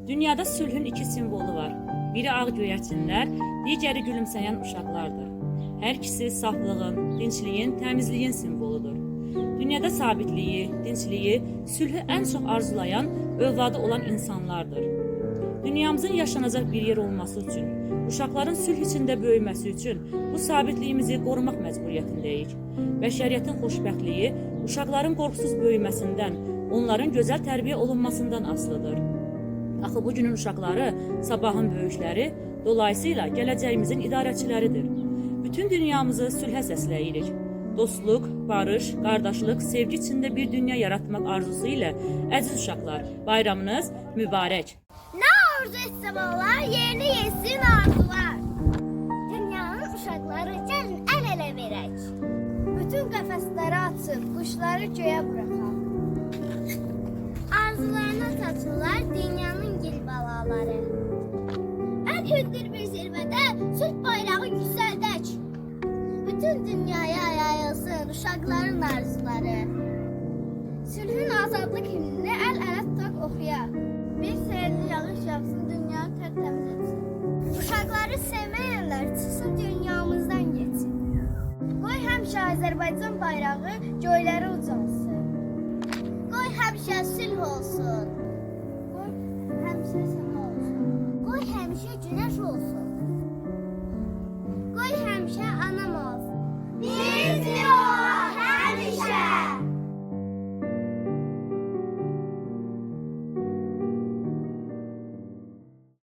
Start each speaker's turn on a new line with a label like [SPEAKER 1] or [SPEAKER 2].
[SPEAKER 1] Dünyada sülhün iki simvolu var. Biri ağ göyərçinlər, digəri gülümsəyən uşaqlardır. Hər ikisi saflığın, dinçliyin, təmizliyin simvoludur. Dünyada sabitliyi, dinçliyi, sülhü ən çox arzulayan, övladı olan insanlardır. Dünyamızın yaşanacaq bir yer olması üçün, uşaqların sülh içində böyüməsi üçün bu sabitliyimizi qorumaq məcburiyyətindəyik. Bəşəriyyətin xoşbəxtliyi uşaqların qorxusuz böyüməsindən, onların gözəl tərbiyə olunmasından asılıdır. Axı bu günün uşaqları sabahın böyükləri, dolayısıyla gələcəyimizin idarəçiləridir. Bütün dünyamızı sülhə səsləyirik. Dostluq, barış, qardaşlıq, sevgi içində bir dünya yaratmaq arzusu ilə əziz uşaqlar, bayramınız mübarək.
[SPEAKER 2] Ne arzu etsem onlar yerini yesin arzular. Dünyanın uşaqları gəlin el-ele verək. Bütün qəfəsləri açıb quşları göyə buraxaq. Arzularına çatırlar dünyanın gil balaları. Ən hündür bir zirvədə sülh bayrağı yüksəldək. Bütün dünyaya yayılsın uşaqların arzuları. Sülhün azadlıq himnini əl-ələ tutaq oxuyaq. Bir seyirli yağış yağsın, dünyanı tərtəmiz etsin. Uşaqları sevməyənlər çıxsın dünyamızdan geçsin. Qoy həmişə Azərbaycan bayrağı göylərə ucansın. Qoy həmişə sülh olsun. Qoy həmişə səma olsun. Qoy həmişə günəş olsun.